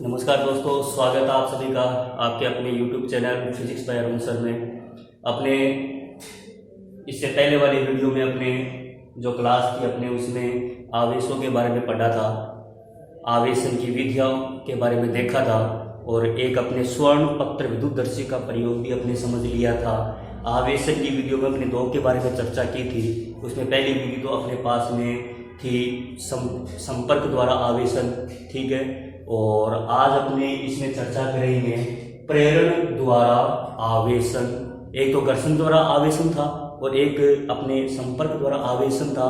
नमस्कार दोस्तों, स्वागत है आप सभी का आपके अपने YouTube channel physics bye Arun sir में। अपने इससे पहले वाली वीडियो में अपने जो क्लास थी अपने उसमें आवेशों के बारे में पढ़ा था, आवेशन की विधियों के बारे में देखा था और एक अपने स्वर्ण पत्र विद्युतदर्शी का प्रयोग भी अपने समझ लिया था। आवेशन की वीडियो में अपने दो के बारे में चर्चा की थी। उसमें पहली वीडियो तो अपने पास में थी संपर्क द्वारा आवेशन, ठीक है। और आज अपने इसमें चर्चा करेंगे प्रेरण द्वारा आवेशन। एक तो घर्षण द्वारा आवेशन था और एक अपने संपर्क द्वारा आवेशन था।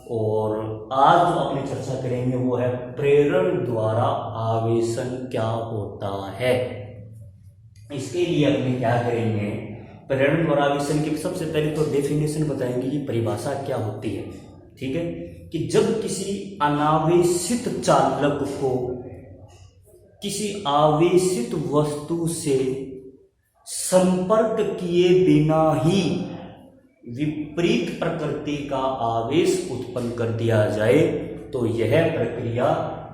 और आज जो अपने चर्चा करेंगे वो है प्रेरण द्वारा आवेशन क्या होता है। इसके लिए अपने क्या करेंगे, प्रेरण द्वारा आवेशन की सबसे पहले तो डेफिनेशन बताएंगे कि परिभाषा क्या होती है, ठीक है। कि जब किसी अनावेशित चालक को किसी आवेशित वस्तु से संपर्क किए बिना ही विपरीत प्रकृति का आवेश उत्पन्न कर दिया जाए तो यह प्रक्रिया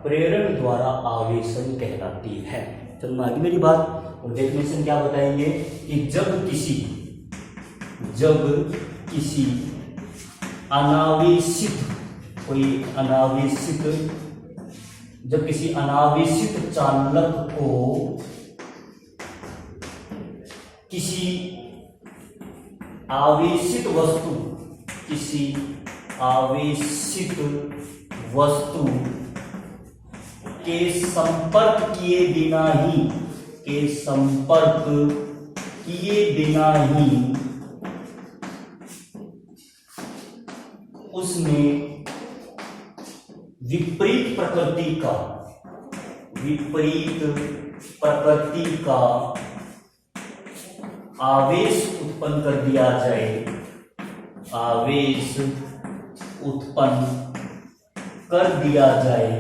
प्रेरण द्वारा आवेशन कहलाती है। चलो आगे मेरी बात और डेफिनेशन क्या बताएंगे कि जब किसी अनावेशित चालक को किसी आवेशित वस्तु के संपर्क किए बिना ही उसमें विपरीत प्रकृति का आवेश उत्पन्न कर दिया जाए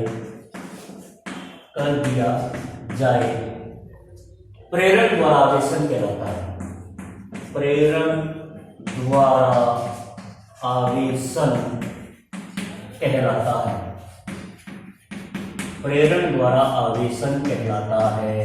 प्रेरण द्वारा आवेशन कहलाता है। प्रेरण द्वारा आवेशन कहलाता है। प्रेरण द्वारा आवेशन कहलाता है,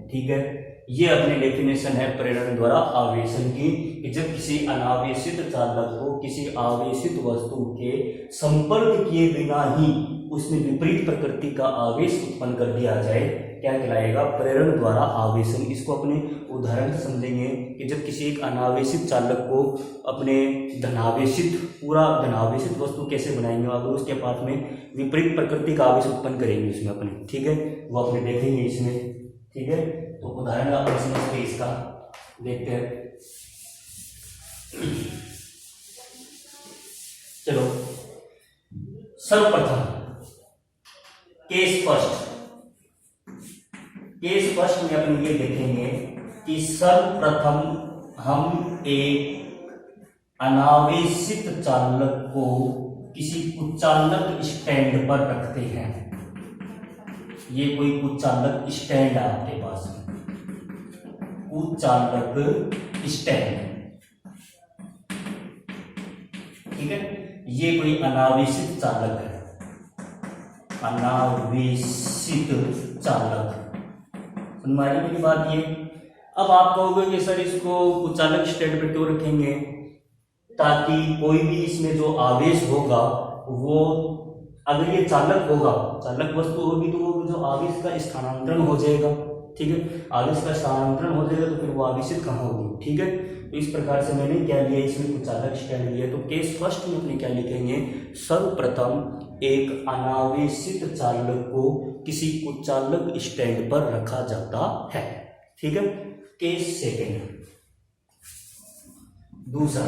ठीक है। ये अपनी डेफिनेशन है प्रेरण द्वारा आवेशन की कि जब किसी अनावेशित चालक को किसी आवेशित वस्तु के संपर्क किए बिना ही उसमें विपरीत प्रकृति का आवेश उत्पन्न कर दिया जाए, क्या कहलाएगा, प्रेरण द्वारा आवेशन। इसको अपने उदाहरण से समझेंगे कि जब किसी एक अनावेशित चालक को अपने पूरा धनावेशित वस्तु कैसे बनाएंगे, अगर उसके पास में विपरीत प्रकृति का आवेश उत्पन्न करेंगे उसमें अपने, ठीक है, वो अपने देखेंगे इसमें, ठीक है। तो उदाहरण आप समझते इसका देखते हैं। चलो सर्वप्रथम केस फर्स्ट में अपन ये देखेंगे कि सर्वप्रथम हम एक अनावेशित चालक को किसी कुचालक स्टैंड पर रखते हैं। ये कोई कुचालक स्टैंड है आपके पास में, कुचालक स्टैंड, ठीक है। ये कोई अनावेशित चालक है, अनावेशित चालक। हमारी मेरी बात ये। अब आप कहोगे कि सर इसको कुचालक स्टैंड पर क्यों रखेंगे, ताकि कोई भी इसमें जो आवेश होगा वो, अगर ये चालक वस्तु होगी तो वो जो आवेश का स्थानांतरण हो जाएगा, ठीक है। आवेश का स्थानांतरण हो जाएगा तो फिर वो आवेशित कहाँ होगी, ठीक है। तो इस प्रकार से मैंने क्या लिया, इसमें कुचालक स्टैंड लिया। तो केस फर्स्ट में अपने क्या लिखेंगे, सर्वप्रथम एक अनावेशित चालक को किसी कुचालक स्टैंड पर रखा जाता है, ठीक है। केस सेकेंड, दूसरा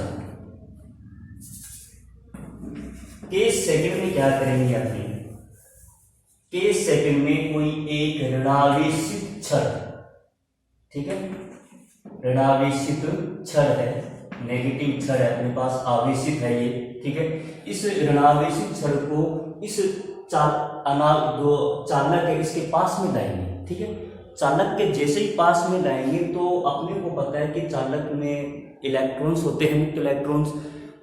केस सेकंड में क्या करेंगे अपने, केस सेकंड में कोई एक ऋणावेशित छड़, ठीक है, ऋणावेशित छड़ है, नेगेटिव छड़ है अपने पास, आवेशित है ये, ठीक है। इस ऋणावेशित छड़ को इस जो चालक है इसके पास में लाएंगे, ठीक है। चालक के जैसे ही पास में लाएंगे तो अपने को पता है कि चालक में इलेक्ट्रॉन्स होते हैं, मुक्त इलेक्ट्रॉन्स,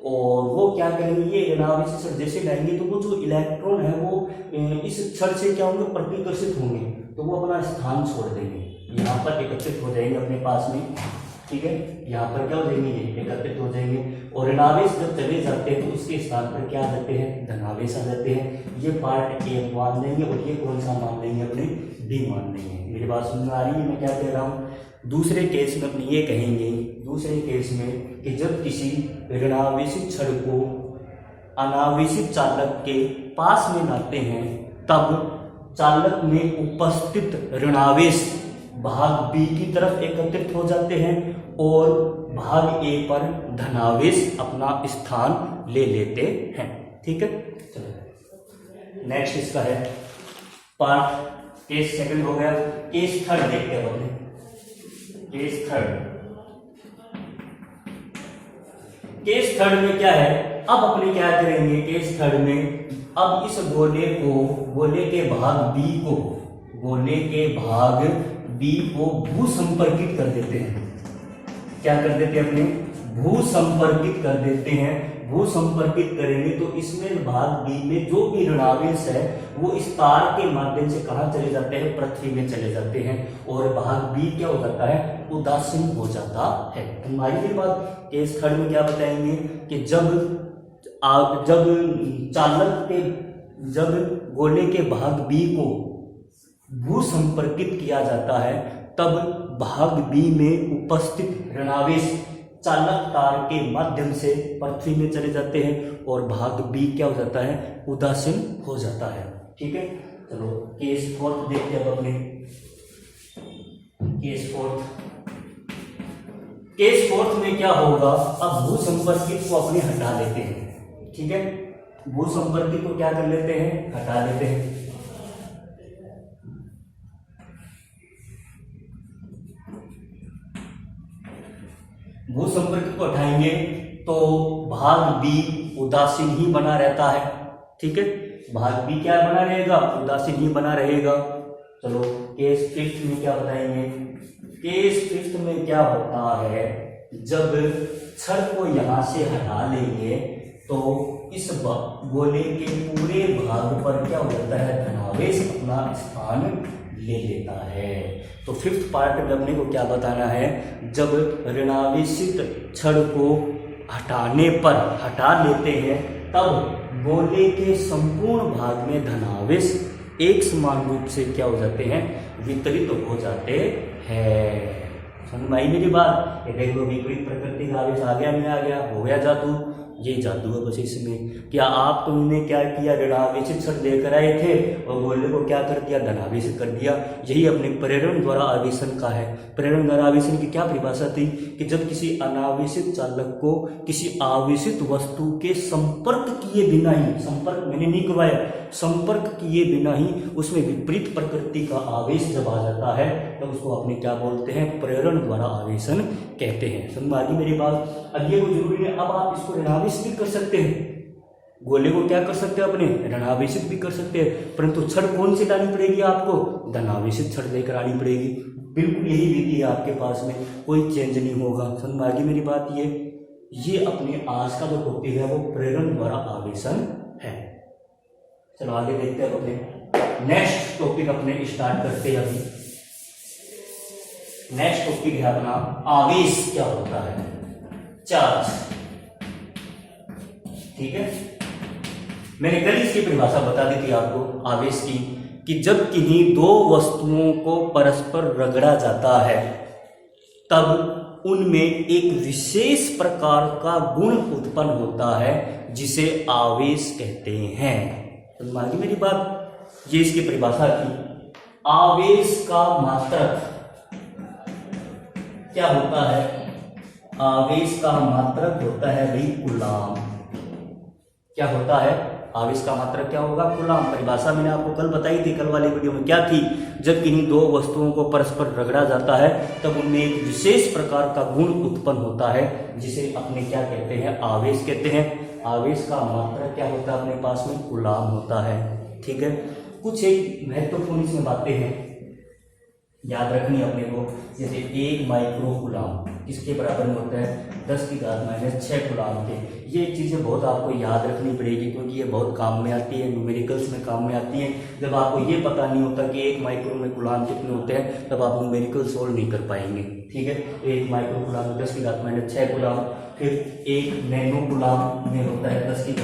और वो क्या करेंगे, ये ऋणावेशी छड़ जैसे लाएंगे तो वो जो इलेक्ट्रॉन है वो इस छड़ से क्या होंगे, प्रतिकर्षित होंगे, तो वो अपना स्थान छोड़ देंगे, यहाँ पर एकत्रित हो जाएंगे अपने पास में, ठीक है। यहाँ पर क्या हो जाएंगे, ये एकत्रित हो जाएंगे, और ऋणावेश जब चले जाते हैं तो उसके स्थान पर क्या आ जाते हैं, धनावेश आ जाते हैं। ये पार्ट ए मान लेंगे और ये कौन सा मान लेंगे, अपने बी मान लेंगे। मेरी बात समझ में आ रही है मैं क्या कह रहा हूँ। दूसरे केस में अपने ये कहेंगे, दूसरे केस में कि जब किसी ऋणावेशित छड़ को अनावेशित चालक के पास में लाते हैं तब चालक में उपस्थित ऋणावेश भाग बी की तरफ एकत्रित हो जाते हैं और भाग ए पर धनावेश अपना स्थान ले लेते हैं, ठीक है। चलो नेक्स्ट इसका है पार्ट, केस सेकंड हो गया, केस थर्ड देखते हैं अपने। केस थर्ड में क्या है, अब अपने क्या करेंगे केस थर्ड में, अब इस गोले के भाग बी को भू संपर्कित कर देते हैं। क्या कर देते हैं अपने, भू संपर्कित कर देते हैं। भू संपर्कित करेंगे तो इसमें भाग बी में जो भी ऋणावेश है वो इस तार के माध्यम से कहाँ चले जाते हैं, पृथ्वी में चले जाते हैं, और भाग बी क्या हो जाता है, उदासीन हो जाता है। हमारी फिर बात केस थर्ड में क्या बताएंगे कि जब गोले के भाग बी को भू संपर्कित किया जाता है तब भाग बी में उपस्थित ऋणावेश चालक तार के माध्यम से पृथ्वी में चले जाते हैं और भाग बी क्या हो जाता है, उदासीन हो जाता है, ठीक है। चलो केस फोर्थ देखते हैं अपने। केस फोर्थ में क्या होगा, अब भू संपर्कित को अपने हटा लेते हैं, ठीक है। भू संपर्कित को क्या कर लेते हैं, हटा लेते हैं। भू संपर्कित को हटाएंगे तो भाग बी उदासीन ही बना रहता है, ठीक है। भाग बी क्या बना रहेगा, उदासीन ही बना रहेगा। चलो केस फिफ्थ में क्या बताएंगे। केस फिफ्थ में क्या होता है, जब छड़ को यहां से हटा लेंगे तो इस गोले के पूरे भाग पर क्या हो जाता है, धनावेश अपना स्थान ले लेता है। तो फिफ्थ पार्ट में अपने को क्या बताना है, जब ऋणावेशित छड़ को हटा लेते हैं तब गोले के संपूर्ण भाग में धनावेश एक समान रूप से क्या हो जाते हैं, वितरित हो जाते हैं। समझ में आई मेरी बात। ये देखो विपरीत प्रकृति का आवेश आ गया, नहीं आ गया, हो गया जादू। ये जादू है बस इसमें। क्या आप तुमने क्या किया, ऋणावेशित छड़ लेकर आए थे और गोले को क्या कर दिया, धनावेशित कर दिया। यही अपने प्रेरण द्वारा आवेशन का है। प्रेरण द्वारा आवेशन की क्या परिभाषा थी कि जब किसी अनावेशित चालक को किसी आवेशित वस्तु के संपर्क किए बिना ही, संपर्क मैंने नहीं करवाया, संपर्क किए बिना ही उसमें विपरीत प्रकृति का आवेश जब आ जाता है तब उसको अपने क्या बोलते हैं, प्रेरण द्वारा आवेशन कहते हैं। समझ में आ गई मेरी बात। अब ये वो जरूरी है, अब आप इसको ऋणावेशित भी कर सकते हैं, गोले को क्या कर सकते हैं अपने, ऋणावेशित भी कर सकते हैं, परंतु छड़ कौन सी लानी पड़ेगी आपको, धनावेशित छड़ लेकर आनी पड़ेगी। बिल्कुल यही विधि है आपके पास में, कोई चेंज नहीं होगा। समझ में आ गई मेरी बात। ये अपने आज का जो टॉपिक है वो प्रेरण द्वारा आवेशन है। चलो आगे देखते हैं अपने नेक्स्ट टॉपिक अपने स्टार्ट करते हैं। अभी नेक्स्ट टॉपिक है अपना आवेश क्या होता है, चार्ज, ठीक है। मैंने कल इसकी परिभाषा बता दी थी आपको आवेश की, कि जब किन्हीं दो वस्तुओं को परस्पर रगड़ा जाता है तब उनमें एक विशेष प्रकार का गुण उत्पन्न होता है जिसे आवेश कहते हैं। समझ में मेरी बात। ये इसकी परिभाषा थी। आवेश का मात्रक क्या होता है, आवेश का मात्रक होता है भाई कूलाम। क्या होता है, आवेश का मात्रक क्या होगा, कूलाम। परिभाषा मैंने आपको कल बताई थी, कल वाली वीडियो में क्या थी, जब किन्हीं दो वस्तुओं को परस्पर रगड़ा जाता है तब उनमें एक विशेष प्रकार का गुण उत्पन्न होता है जिसे अपने क्या कहते हैं, आवेश कहते हैं। आवेश का मात्रक क्या होता है अपने पास में, कूलाम होता है, ठीक है। कुछ एक महत्वपूर्ण इसमें बातें हैं। याद रखनी है अपने को। जैसे 1 माइक्रो कूलम किसके बराबर में होता है, 10⁻⁶ कूलम के। ये चीज़ें बहुत आपको याद रखनी पड़ेगी, क्योंकि ये बहुत काम में आती है, न्यूमेरिकल्स में काम में आती हैं। जब आपको ये पता नहीं होता कि 1 माइक्रो में कूलम कितने होते हैं, तब आप न्यूमेरिकल सोल्व नहीं कर पाएंगे। ठीक है, 1 माइक्रो कूलम में 10⁻⁶ कूलम। फिर 1 नैनो कूलम में होता है 10⁻⁹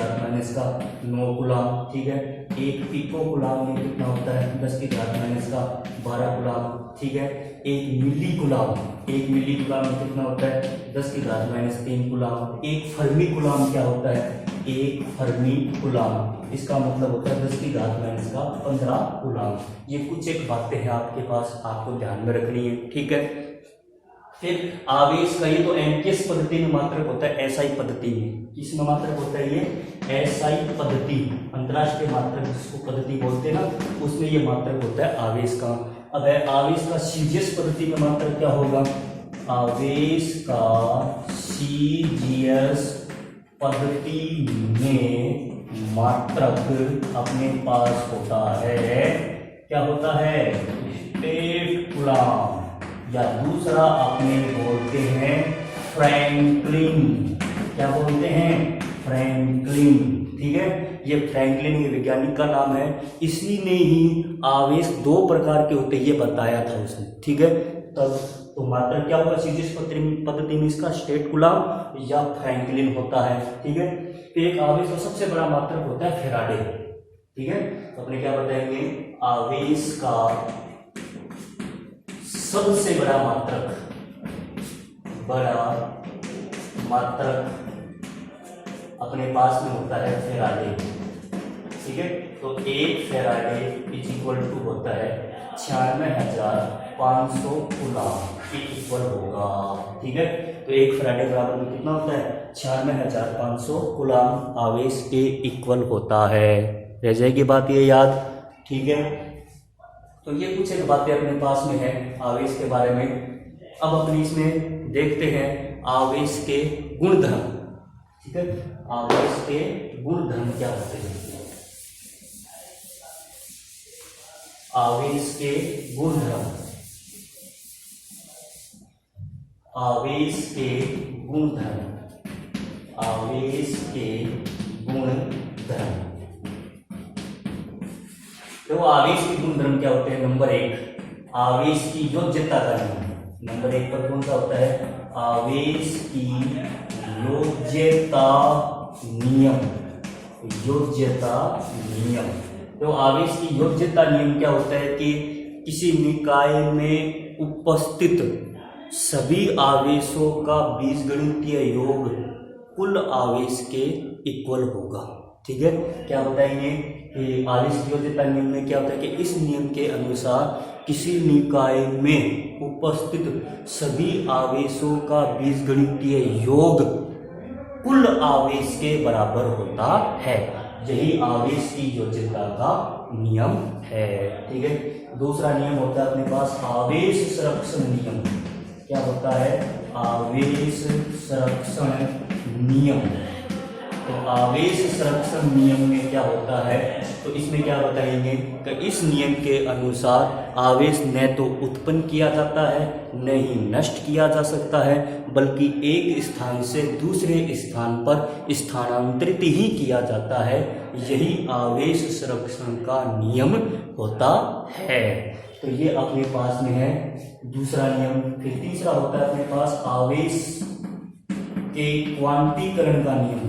कूलम। ठीक है, 1 पिको कूलम में कितना होता है, 10⁻⁻12 कूलम। ठीक है, 1 मिली कूलम में कितना होता है, 10⁻³ कूलम। 1 फर्मी कूलम क्या होता है, 1 फर्मी कूलम, इसका मतलब होता है 10⁻⁻15 कूलम। ये कुछ एक बातें हैं आपके पास, आपको ध्यान में रखनी है। ठीक है, फिर आवेश का, ये तो एमकेएस पद्धति में मात्रक होता है, एसआई पद्धति में किसमें मात्रक होता है, ये एसआई पद्धति, अंतरराष्ट्रीय मात्रक जिसको पद्धति बोलते हैं ना, उसमें ये मात्रक होता है आवेश का। अब है आवेश का सीजीएस पद्धति में मात्रक क्या होगा, आवेश का सीजीएस पद्धति में मात्रक अपने पास होता है, क्या होता है, स्टेट कूलम, या दूसरा अपने बोलते हैं फ्रैंकलिन। क्या बोलते हैं, फ्रैंकलिन। ठीक है, ये फ्रैंकलिन ये वैज्ञानिक का नाम है, इसी ने ही आवेश 2 प्रकार के होते हैं ये बताया था उसने। ठीक है, तब तो मात्रक क्या होगा सीजीएस पद्धति में, इसका स्टेट कूलम या फ्रैंकलिन होता है। ठीक है, फिर एक आवेश का सबसे बड़ा मात्रक होता है फैराडे। ठीक है, तो अपने क्या बताएंगे, आवेश का सबसे बड़ा मात्रक अपने पास में होता है फैराडे। ठीक है, तो 1 फैराडे इक्वल टू होता है 96,500 कूलम के इक्वल होगा। ठीक है, तो 1 फैराडे बराबर में कितना होता है, 96,500 कूलम आवेश के इक्वल होता है। रह जाएगी बात ये याद। ठीक है, तो ये कुछ एक बातें अपने पास में है आवेश के बारे में। अब अपने इसमें देखते हैं आवेश के गुणधर्म। ठीक है, आवेश के गुणधर्म क्या होते हैं, आवेश के गुणधर्म, आवेश के गुणधर्म, आवेश के गुणधर्म। तो आवेश के गुणधर्म क्या होते हैं, नंबर 1 आवेश की योज्यता का नियम। नंबर 1 पर कौन सा होता है, आवेश की योज्यता नियम, योज्यता नियम। तो आवेश की योज्यता नियम क्या होता है कि किसी निकाय में उपस्थित सभी आवेशों का बीजगणितीय योग कुल आवेश के इक्वल होगा। ठीक है, क्या बताएंगे कि आवेश की योज्यता नियम में क्या होता है कि इस नियम के अनुसार किसी निकाय में उपस्थित सभी आवेशों का बीजगणितीय योग कुल आवेश के बराबर होता है। यही आवेश की योज्यता का नियम है। ठीक है, दूसरा नियम होता है अपने पास आवेश संरक्षण नियम। क्या होता है, आवेश संरक्षण नियम। तो आवेश संरक्षण नियम में क्या होता है, तो इसमें क्या बताएंगे कि इस नियम के अनुसार आवेश न तो उत्पन्न किया जाता है न ही नष्ट किया जा सकता है, बल्कि एक स्थान से दूसरे स्थान पर स्थानांतरित ही किया जाता है। यही आवेश संरक्षण का नियम होता है। तो ये अपने पास में है दूसरा नियम। फिर तीसरा होता है अपने पास आवेश के क्वांटीकरण का नियम।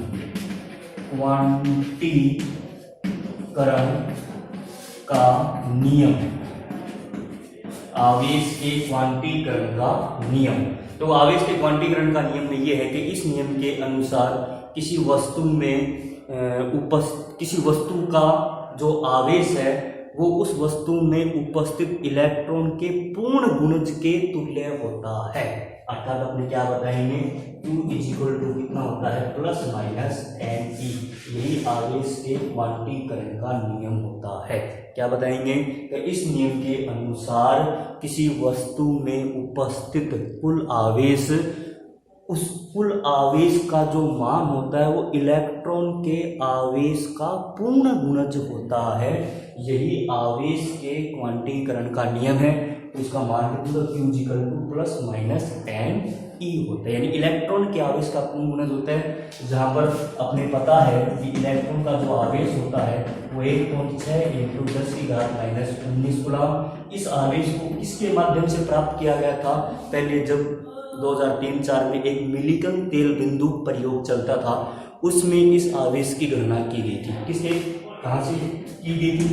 क्वांटीकरण का नियम, आवेश के क्वांटीकरण का नियम। तो आवेश के क्वांटीकरण का नियम में यह है कि इस नियम के अनुसार किसी वस्तु का जो आवेश है वो उस वस्तु में उपस्थित इलेक्ट्रॉन के पूर्ण गुणज के तुल्य होता है। अर्थात अपने क्या बताएंगे, Q इक्वल टू कितना होता है, प्लस माइनस NE। यही आवेश के क्वांटीकरण का नियम होता है। क्या बताएंगे कि इस नियम के अनुसार किसी वस्तु में उपस्थित कुल आवेश, उस कुल आवेश का जो मान होता है वो इलेक्ट्रॉन के आवेश का पूर्ण गुणज होता है। यही आवेश के क्वांटीकरण का नियम है। तो इसका मान कितना Q प्लस माइनस टेन ई होता है, यानी इलेक्ट्रॉन के आवेश का पूर्ण गुणज होता है। जहाँ पर अपने पता है कि इलेक्ट्रॉन का जो आवेश होता है वो 1.6 × 10⁻⁻19 कूलम। इस आवेश को किसके माध्यम से प्राप्त किया गया था? पहले जब 2003-4 में एक मिलिकन तेल बिंदु प्रयोग चलता था, उसमें इस आवेश की गणना की गई थी। किसके, कहाँ से की गई थी?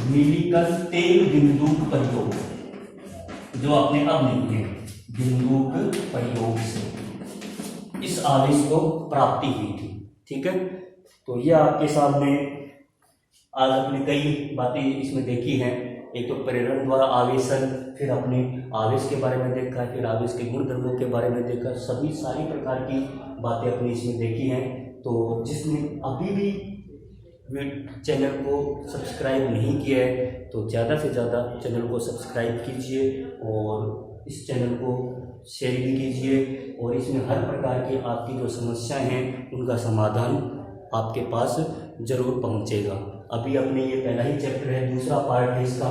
मिलिकन तेल बिंदु प्रयोग, जो आपने अब लिखे बिंदु प्रयोग से इस आवेश को प्राप्ति हुई थी। ठीक है, तो ये आपके सामने आज अपने कई बातें इसमें देखी हैं। एक तो प्रेरण द्वारा आवेशन, फिर अपने आवेश के बारे में देखा, फिर आवेश के गुण धर्मों के बारे में देखा, सभी सारी प्रकार की बातें अपनी इसमें देखी हैं। तो जिसने अभी भी चैनल को सब्सक्राइब नहीं किया है तो ज़्यादा से ज़्यादा चैनल को सब्सक्राइब कीजिए और इस चैनल को शेयर भी कीजिए, और इसमें हर प्रकार की आपकी जो समस्याएं हैं उनका समाधान आपके पास ज़रूर पहुंचेगा। अभी अपने ये पहला ही चैप्टर है, दूसरा पार्ट है इसका,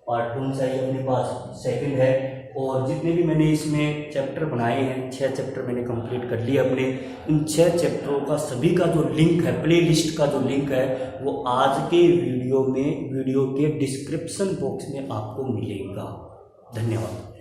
पार्ट 1 चाहिए अपने पास, सेकंड है। और जितने भी मैंने इसमें चैप्टर बनाए हैं, 6 चैप्टर मैंने कंप्लीट कर लिए अपने। इन 6 चैप्टरों का सभी का जो लिंक है, प्ले लिस्ट का जो लिंक है, वो आज के वीडियो के डिस्क्रिप्शन बॉक्स में आपको मिलेगा। धन्यवाद।